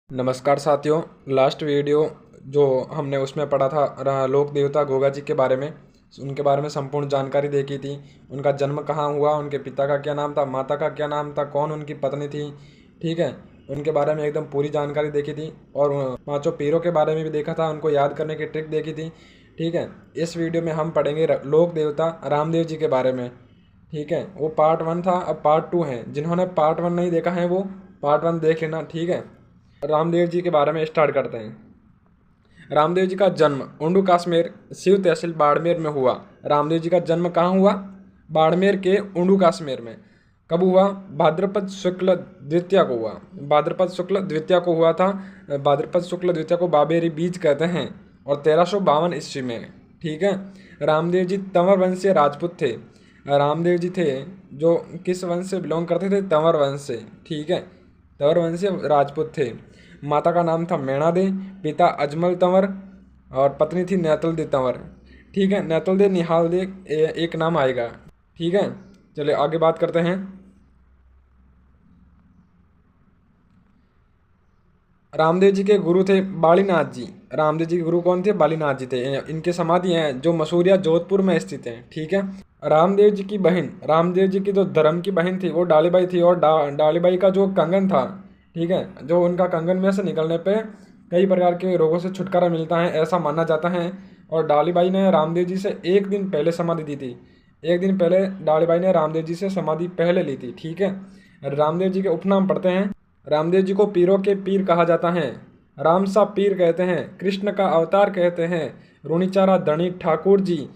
नमस्कार साथियों। Last video जो हमने उसमें पढ़ा था लोक देवता गोगा जी के बारे में, उनके बारे में संपूर्ण जानकारी देखी थी। उनका जन्म कहाँ हुआ, उनके पिता का क्या नाम था, माता का क्या नाम था, कौन उनकी पत्नी थी, ठीक है, उनके बारे में एकदम पूरी जानकारी देखी थी। और पांचों पीरों के बारे में भी देखा था, उनको याद करने की ट्रिक देखी थी, ठीक है। इस वीडियो में हम पढ़ेंगे लोक देवता रामदेव जी के बारे में, ठीक है। वो पार्ट 1 था, अब पार्ट 2 है। जिन्होंने पार्ट 1 नहीं देखा है वो पार्ट 1 देख लेना, ठीक है। रामदेव जी के बारे में स्टार्ट करते हैं। रामदेव जी का जन्म उंडू कश्मीर शिव तहसील बाड़मेर में हुआ। रामदेव जी का जन्म कहाँ हुआ? बाड़मेर के उंडू कश्मीर में। कब हुआ? भाद्रपद शुक्ल द्वितीया को हुआ। भाद्रपद शुक्ल द्वितीया को हुआ था। भाद्रपद शुक्ल द्वितीया को बाबेरी बीज कहते हैं, और 1352 ईस्वी में, ठीक है। रामदेव जी तंवर वंशीय राजपूत थे। रामदेव जी थे जो किस वंश से बिलोंग करते थे? तंवर वंश से, ठीक है। तंवर वंशीय राजपूत थे। माता का नाम था मैणा दे, पिता अजमल तंवर, और पत्नी थी नैतल दे तंवर, ठीक है। नैतल दे निहाल दे एक नाम आएगा, ठीक है। चलिए आगे बात करते हैं। रामदेव जी के गुरु थे बालीनाथ जी। रामदेव जी के गुरु कौन थे? बालीनाथ जी थे। इनके समाधि हैं जो मसूरिया जोधपुर में स्थित है, ठीक है। रामदेव जी की बहन, रामदेव जी की जो धर्म की बहन थी वो डालीबाई थी, और डालीबाई का जो कंगन था, ठीक है, जो उनका कंगन में से निकलने पे कई प्रकार के रोगों से छुटकारा मिलता है, ऐसा माना जाता है। और डालीबाई ने रामदेव जी से एक दिन पहले समाधि दी थी। एक दिन पहले डालीबाई ने रामदेव जी से समाधि पहले ली थी, ठीक है। रामदेव जी के उपनाम पढ़ते हैं। रामदेव जी को पीरों के पीर कहा जाता है। रामसा पीर कहते हैं, कृष्ण का अवतार कहते हैं, रुणिचारा धनी ठाकुर जी,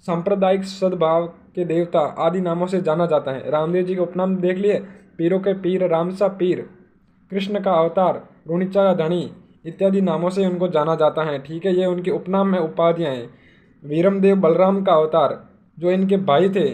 सांप्रदायिक सद्भाव के देवता आदि नामों से जाना जाता है। रामदेव जी के उपनाम देख लिए, पीरों के पीर, रामसा पीर, कृष्ण का अवतार, रुणिचारा धनी इत्यादि नामों से उनको जाना जाता है, ठीक है। ये उनके उपनाम में उपाधियाँ हैं। वीरमदेव बलराम का अवतार, जो इनके भाई थे,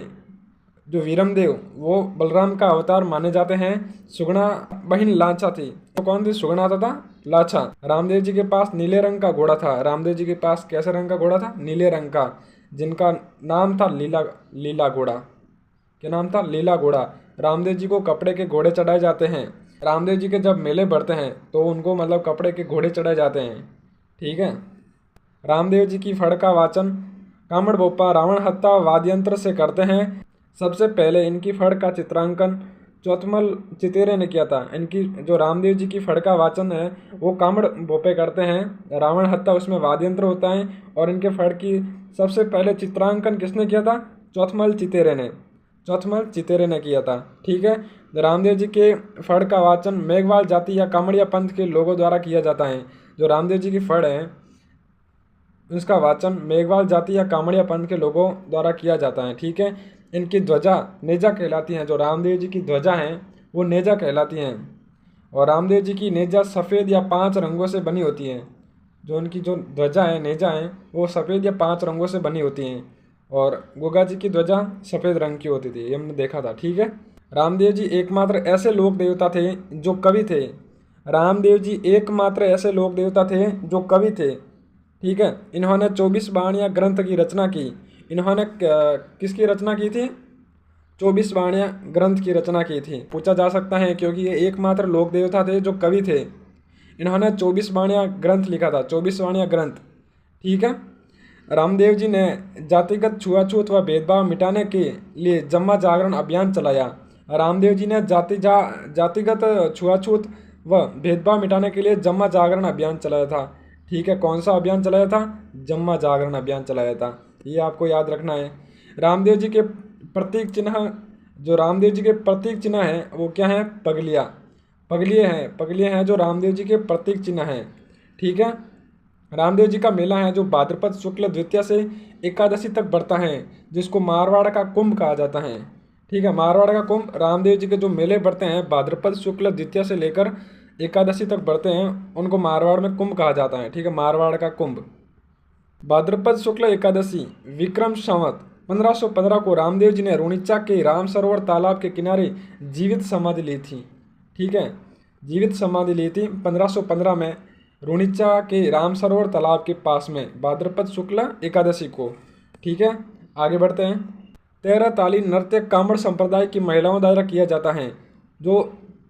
जो वीरमदेव वो बलराम का अवतार माने जाते हैं। सुगुणा बहन लाछा थी। तो कौन थी? सुगुणा तथा लाछा। रामदेव जी के पास नीले रंग का घोड़ा था। रामदेव जी के पास कैसे रंग का घोड़ा था? नीले रंग का, जिनका नाम था लीला। लीला घोड़ा। क्या नाम था? लीला घोड़ा। रामदेव जी को कपड़े के घोड़े चढ़ाए जाते हैं। रामदेव जी के जब मेले बढ़ते हैं तो उनको मतलब कपड़े के घोड़े चढ़ाए जाते हैं, ठीक है। रामदेव जी की फड़ का वाचन कामड़ बोपा रावण हत्ता वाद्य यंत्र से करते हैं। सबसे पहले इनकी फड़ का चित्रांकन चौथमल चितेरे ने किया था। इनकी जो रामदेव जी की फड़ का वाचन है वो कामड़ बोपे करते हैं। रावण हत्ता उसमें वाद्य यंत्र होता है, और इनके फड़ की सबसे पहले चित्रांकन किसने किया था? चौथमल चितेरे ने। चौथमल चितेरे ने किया था, ठीक है। रामदेव जी के फड़ का वाचन मेघवाल जाति या कामड़िया पंथ के लोगों द्वारा किया जाता है। जो रामदेव जी की फड़ है उसका वाचन मेघवाल जाति या कामड़िया पंथ के लोगों द्वारा किया जाता है, ठीक है। इनकी ध्वजा नेजा कहलाती हैं। जो रामदेव जी की ध्वजा हैं वो नेजा कहलाती हैं। और रामदेव जी की नेजा सफ़ेद या 5 रंगों से बनी होती हैं। जो उनकी जो ध्वजा है, नेजा हैं, वो सफ़ेद या 5 रंगों से बनी होती हैं। और गोगा जी की ध्वजा सफ़ेद रंग की होती थी, ये हमने देखा था, ठीक है। रामदेव जी एकमात्र ऐसे लोक देवता थे जो कवि थे। रामदेव जी एकमात्र ऐसे लोक देवता थे जो कवि थे, ठीक है। इन्होंने 24 वाणियाँ ग्रंथ की रचना की। इन्होंने किसकी रचना की थी? 24 वाणियाँ ग्रंथ की रचना की थी। पूछा जा सकता है क्योंकि ये एकमात्र लोक देवता थे जो कवि थे। इन्होंने 24 वाणियाँ ग्रंथ लिखा था, 24 वाणियाँ ग्रंथ, ठीक है। रामदेव जी ने जातिगत छुआछूत व भेदभाव मिटाने के लिए जम्मा जागरण अभियान चलाया। रामदेव जी ने जातिगत छुआछूत व भेदभाव मिटाने के लिए जम्मा जागरण अभियान चलाया था, ठीक है। कौन सा अभियान चलाया था? जम्मा जागरण अभियान चलाया था, ये आपको याद रखना है। रामदेव जी के प्रतीक चिन्ह, जो रामदेव जी के प्रतीक चिन्ह हैं वो क्या हैं? पगलियाँ। पगलियाँ हैं जो रामदेव जी के प्रतीक चिन्ह हैं, ठीक है। रामदेव जी का मेला है जो भाद्रपद शुक्ल द्वितीया से एकादशी तक बढ़ता है, जिसको मारवाड़ का कुंभ कहा जाता है, ठीक है। मारवाड़ का कुंभ, रामदेव जी के जो मेले बढ़ते हैं भाद्रपद शुक्ल द्वितीया से लेकर एकादशी तक बढ़ते हैं, उनको मारवाड़ में कुंभ कहा जाता है, ठीक है। मारवाड़ का कुंभ। भाद्रपद शुक्ल एकादशी विक्रम संवत 1515 को रामदेव जी ने रुणिचा के राम सरोवर तालाब के किनारे जीवित समाधि ली थी, ठीक है। जीवित समाधि ली थी 1515 में रुणिचा के राम सरोवर तालाब के पास में, भाद्रपद शुक्ल एकादशी को, ठीक है। आगे बढ़ते हैं। 13 ताली नृत्य कामड़ संप्रदाय की महिलाओं द्वारा किया जाता है। जो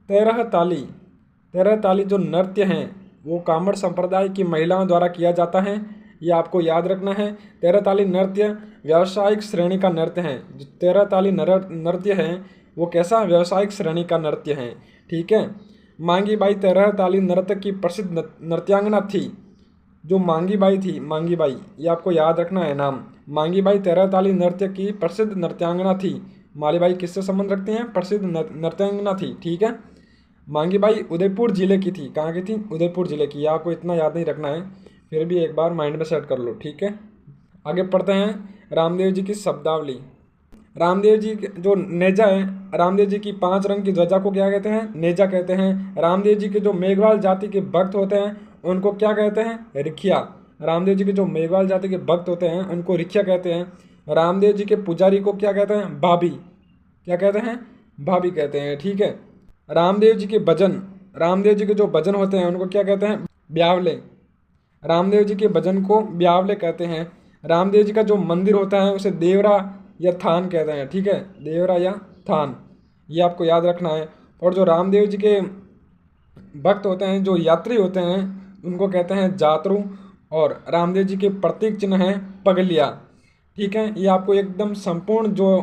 13 ताली जो नृत्य हैं वो कामड़ संप्रदाय की महिलाओं द्वारा किया जाता है, ये आपको याद रखना है। तेरह ताली नृत्य व्यावसायिक श्रेणी का नृत्य है। जो तेरह ताली नृत्य है वो कैसा व्यावसायिक श्रेणी का नृत्य है, ठीक है। मांगी बाई तेरह ताली नृत्य की प्रसिद्ध नृत्यांगना थी। जो मांगी बाई थी, मांगी बाई, ये आपको याद रखना है नाम। मांगी बाई तेरह ताली नृत्य की प्रसिद्ध नृत्यांगना थी। माली बाई किससे संबंध रखती हैं? प्रसिद्ध नृत्यांगना थी, ठीक है। मांगी बाई उदयपुर जिले की थी। कहाँ की थी? उदयपुर जिले की। आपको इतना याद नहीं रखना है, फिर भी एक बार माइंड में सेट कर लो, ठीक है। आगे पढ़ते हैं रामदेव जी की शब्दावली। रामदेव जी जो नेजा है, रामदेव जी की 5 रंग की ध्वजा को क्या कहते हैं? नेजा कहते हैं। रामदेव जी के जो मेघवाल जाति के भक्त होते हैं उनको क्या कहते हैं? रिखिया। रामदेव जी के जो मेघवाल जाति के भक्त होते हैं उनको रिखिया कहते हैं। रामदेव जी के पुजारी को क्या कहते हैं? भाभी। क्या कहते हैं? भाभी कहते हैं, ठीक है। रामदेव जी के भजन, रामदेव जी के जो भजन होते हैं उनको क्या कहते हैं? ब्यावले। रामदेव जी के भजन को ब्यावले कहते हैं। रामदेव जी का जो मंदिर होता है उसे देवरा या थान कहते हैं, ठीक है। देवरा या थान, ये आपको याद रखना है। और जो रामदेव जी के भक्त होते हैं, जो यात्री होते हैं, उनको कहते हैं जातरू। और रामदेव जी के प्रतीक चिन्ह हैं पगलिया, ठीक है। ये आपको एकदम संपूर्ण जो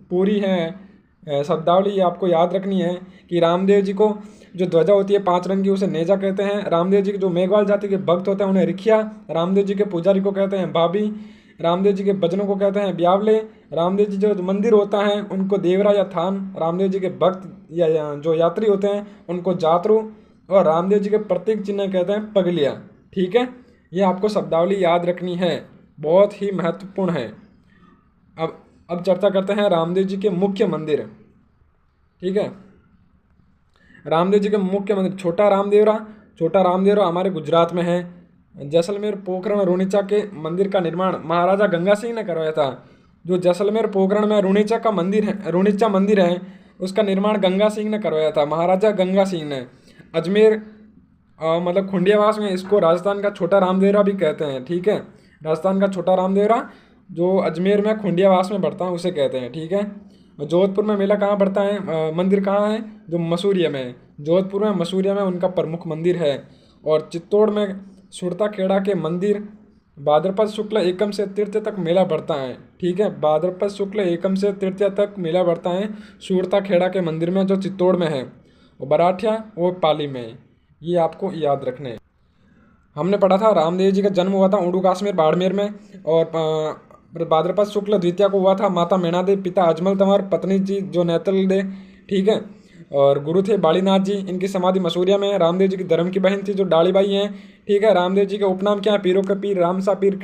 पूरी है शब्दावली ये आपको याद रखनी है कि रामदेव जी को जो ध्वजा होती है 5 रंग की उसे नेजा कहते हैं। रामदेव जी के जो मेघवाल जाति के भक्त होते हैं उन्हें रिखिया। रामदेव जी के पुजारी को कहते हैं भाभी। रामदेव जी के भजनों को कहते हैं ब्यावले। रामदेव जी जो मंदिर होता है उनको देवरा या थान। रामदेव जी के भक्त या जो यात्री होते हैं उनको जातरू। और रामदेव जी के प्रतीक चिन्ह कहते हैं पगलिया, ठीक है। ये आपको शब्दावली याद रखनी है, बहुत ही महत्वपूर्ण है। अब चर्चा करते हैं रामदेव जी के मुख्य मंदिर, ठीक है। रामदेव जी के मुख्य मंदिर छोटा रामदेवरा हमारे गुजरात में है। जैसलमेर पोखरण रुणीचा के मंदिर का निर्माण महाराजा गंगा सिंह ने करवाया था। जो जैसलमेर पोखरण में रुणीचा मंदिर है उसका निर्माण गंगा सिंह ने करवाया था, महाराजा गंगा सिंह ने। अजमेर मतलब खुंडियावास में इसको राजस्थान का छोटा रामदेवरा भी कहते हैं, ठीक है। राजस्थान का छोटा रामदेवरा जो अजमेर में खुंडियावास में बढ़ता है उसे कहते हैं, ठीक है। जोधपुर में मेला कहाँ पड़ता है? मंदिर कहाँ है? जो मसूरिया में है। जोधपुर में मसूरिया में उनका प्रमुख मंदिर है। और चित्तौड़ में सुरता खेड़ा के मंदिर भाद्रपद शुक्ल एकम से तृतीया तक मेला बढ़ता है, ठीक है। भाद्रपद शुक्ल एकम से तृतीया तक मेला बढ़ता है सुरता खेड़ा के मंदिर में जो चित्तौड़ में है। और बराठिया वो पाली में है, ये आपको याद रखने हैं। हमने पढ़ा था रामदेव जी का जन्म हुआ था उड़ू काश्मीर बाड़मेर में। और भाद्रपद शुक्ल द्वितीया को हुआ था माता मैना दे, पिता अजमल तंवर, पत्नी जी जो नैतल दे, ठीक है। और गुरु थे बालीनाथ जी, इनकी समाधि मसूरिया में है। रामदेव जी की धर्म की बहन थी जो डालीबाई हैं, ठीक है। रामदेव जी के उपनाम क्या है? पीरों के पीर, रामसा पीर,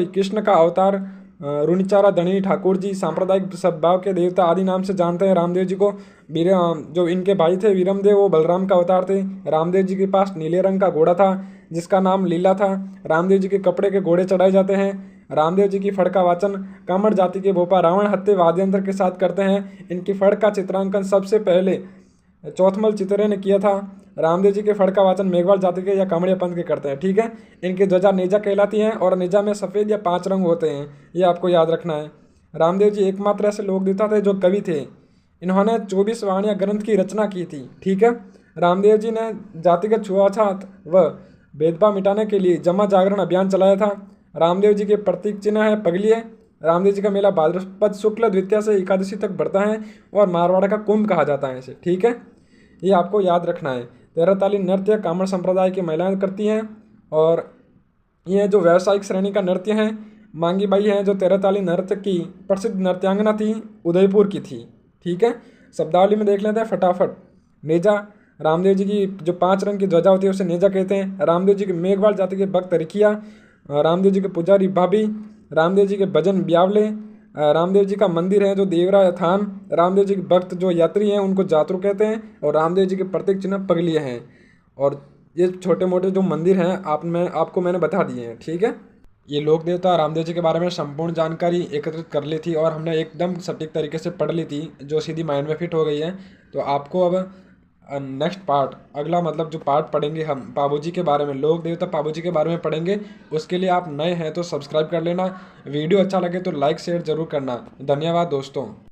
कृष्ण का अवतार, रुणिचारा, धनी ठाकुर जी, सांप्रदायिक सद्भाव के देवता आदि नाम से जानते हैं रामदेव जी को। जो इनके भाई थे वीरमदेव वो बलराम का अवतार थे। रामदेव जी के पास नीले रंग का घोड़ा था जिसका नाम लीला था। रामदेव जी के कपड़े के घोड़े चढ़ाए जाते हैं। रामदेव जी की फड़ का वाचन कामड़ जाति के भोपा रावण हत्ते वाद्यंत्र के साथ करते हैं। इनकी फड़ का चित्रांकन सबसे पहले चौथमल चितरे ने किया था। रामदेव जी के फड़ का वाचन मेघवाल जाति के या कामड़िया पंथ के करते हैं, ठीक है। इनकी ध्वजा नेजा कहलाती है और नेजा में सफ़ेद या 5 रंग होते हैं, ये आपको याद रखना है। रामदेव जी एकमात्र ऐसे लोक देवता थे जो कवि थे। इन्होंने 24 वाणियाँ ग्रंथ की रचना की थी, ठीक है। रामदेव जी ने जातिगत छुआछूत व भेदभाव मिटाने के लिए जमा जागरण अभियान चलाया था। रामदेव जी के प्रतीक चिन्ह है पगलिए। रामदेव जी का मेला भाद्रपद शुक्ल द्वितीया से एकादशी तक बढ़ता है और मारवाड़ का कुंभ कहा जाता है इसे, ठीक है। ये आपको याद रखना है। 13 ताली नृत्य कामड़ संप्रदाय की महिलाएं करती हैं। और ये जो व्यावसायिक श्रेणी का नृत्य है मांगी बाई है जो 13 ताली नृत्य की प्रसिद्ध नृत्यांगना थी, उदयपुर की थी, ठीक है। शब्दावली में देख लेते हैं फटाफट। नेजा, रामदेव जी की जो 5 रंग की ध्वजा होती है उसे नेजा कहते हैं। रामदेव जी के मेघवाल जाति के भक्त रिखिया। रामदेव जी के पुजारी भाभी। रामदेव जी के भजन ब्यावले। रामदेव जी का मंदिर है जो देवरा थान। रामदेव जी के भक्त जो यात्री हैं उनको जातरू कहते हैं। और रामदेव जी के प्रतीक चिन्ह पगलिए हैं। और ये छोटे मोटे जो मंदिर हैं आपको मैंने बता दिए हैं, ठीक है। ये लोक देवता रामदेव जी के बारे में संपूर्ण जानकारी एकत्रित कर ली थी और हमने एकदम सटीक तरीके से पढ़ ली थी जो सीधी माइंड में फिट हो गई है। तो आपको अब नेक्स्ट पार्ट अगला मतलब जो पार्ट पढ़ेंगे हम पाबूजी के बारे में, लोक देवता पाबूजी के बारे में पढ़ेंगे। उसके लिए आप नए हैं तो सब्सक्राइब कर लेना। वीडियो अच्छा लगे तो लाइक शेयर जरूर करना। धन्यवाद दोस्तों।